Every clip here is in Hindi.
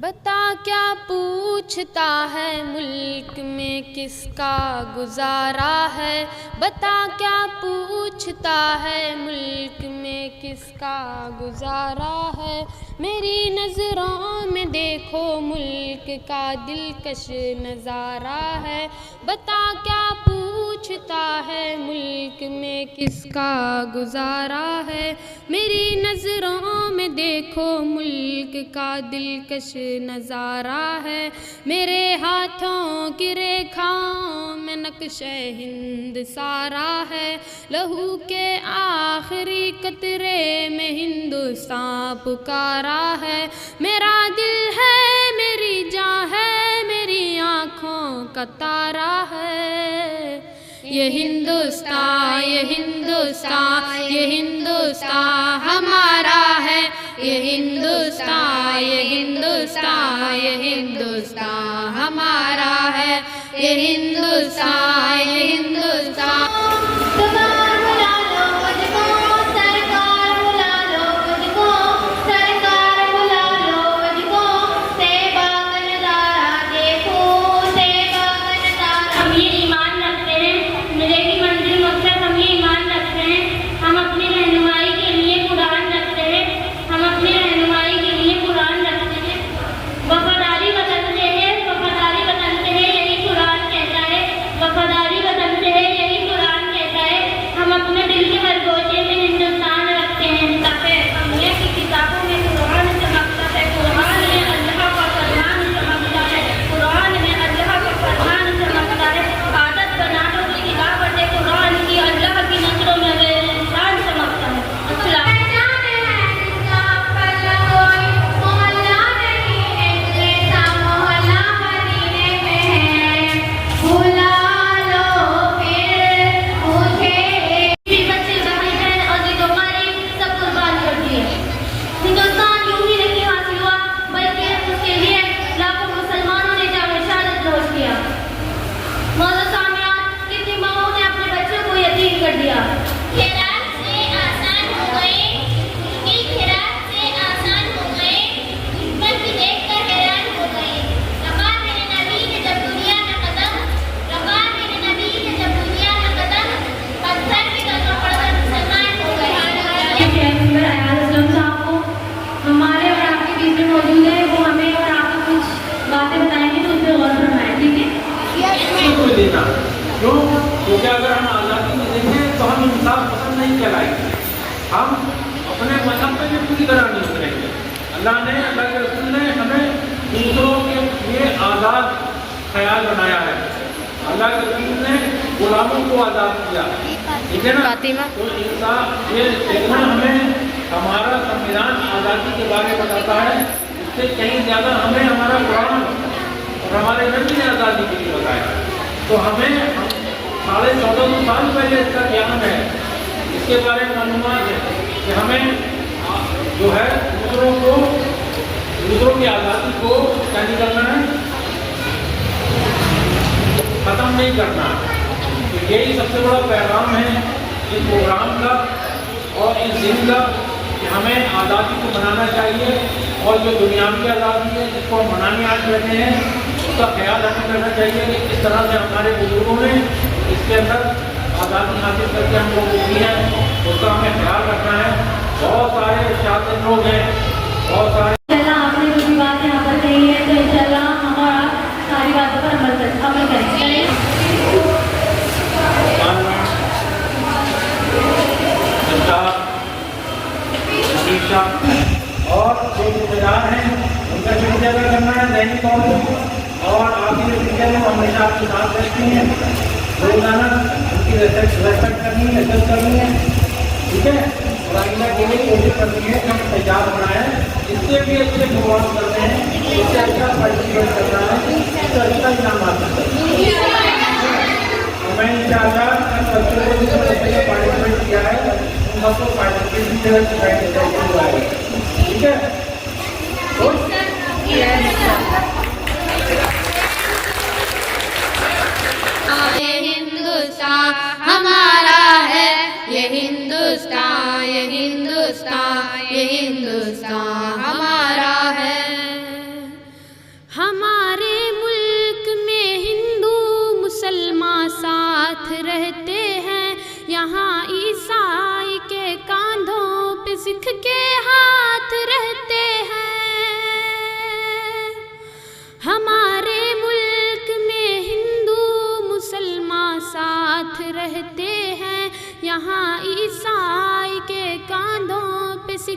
बता क्या पूछता है मुल्क में किसका गुजारा है। बता क्या पूछता है मुल्क में किसका गुजारा है। मेरी नज़रों में देखो मुल्क का दिलकश नज़ारा है। बता क्या पूछता है मुल्क में किसका गुजारा है। मेरी नज़रों में देखो मुल्क का दिलकश नज़ारा है। मेरे हाथों की रेखाओं में नक्शे हिंद सारा है। लहू के आखिरी कतरे में हिंदुस्तान पुकारा है। मेरा दिल है मेरी जान है मेरी आँखों का तारा है। ये हिंदुस्तान ये हिंदुस्तान ये हिंदुस्तान हमारा है। ये हिंदुस्तान ये हिंदुस्तान ये हिंदुस्तान हमारा है। ये हिंदुस्तान ये हिंदुस्तान। क्यों? क्योंकि अगर हम आज़ादी में देखें तो हम इंसाफ पसंद नहीं कहलाएंगे। हम अपने मजहब पे भी पूरी तरह नहीं उतरेंगे। अल्लाह ने अल्लाह के रसूल ने हमें दूसरों के लिए आज़ाद ख्याल बनाया है। अल्लाह के रसूल ने गुलामों को आज़ाद किया, ठीक है ना। तो इंसाफ ये देखना हमें हमारा संविधान आज़ादी के बारे में बताता है। इससे कहीं ज़्यादा हमें हमारा कुरान और हमारे नबी ने आज़ादी के लिए बताया। तो हमें 1450 साल पहले इसका ज्ञान है, इसके बारे में मालूमात है कि हमें जो है दूसरों की आज़ादी को क्या नहीं करना है, ख़त्म नहीं करना। तो यही सबसे बड़ा पैगाम है इस प्रोग्राम का और इस दिन का कि हमें आज़ादी को मनाना चाहिए। और जो दुनियावी आज़ादी है जिसको हम मनाने आज बैठे हैं उसका ख्याल हमें करना चाहिए कि किस तरह से हमारे बुजुर्गों ने इसके अंदर आज़ादी हासिल करके हम लोग की है, उसका हमें ख्याल रखना है। बहुत सारे छात्र लोग हैं, बहुत सारे आपने जो भी बात यहाँ पर कही है तो इंशाल्लाह हमारा सारी बातों पर अमल करें। और जो जिम्मेदार हैं उनका शुक्रिया अदा करना है दैनिक तौर पर। और आपकी जो में हमेशा आपके साथ रहती हैं, रोजाना उनकी रेस्पेक्ट करनी है, इज्जत करनी है, ठीक है। और आइंदा के लिए कोशिश करनी है कि हम तैयार बनाए, इससे भी अच्छे प्रोग्राम करते हैं, इससे अच्छा पार्टिसिपेट करना है, इससे अच्छा इनाम हासिल करना है। मैं इंशाअल्लाह बच्चों को जिस बच्चे ने पार्टिसिपेट किया है उन सबको पार्टिसिपेट की तरह सिखाई, ठीक है। ये हिंदुस्तान हमारा है। ये हिंदुस्तान ये हिंदुस्तान ये हिंदुस्तान हमारा है।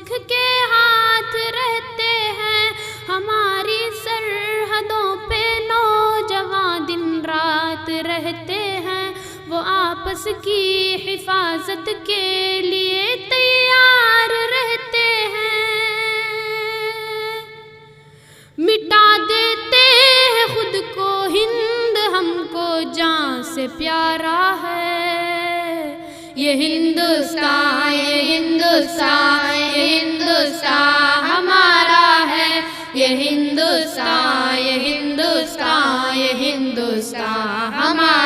सुख के हाथ रहते हैं। हमारी सरहदों पे नौजवान दिन रात रहते हैं। वो आपस की हिफाजत के लिए तैयार रहते हैं। मिटा देते हैं खुद को हिंद, हमको जान से प्यारा है। ये हिंदुस्तान, ये हिंदुस्तान, ये हिंदुस्तान हमारा है। ये हिंदुस्तान, ये हिंदुस्तान, ये हिंदुस्तान हमारा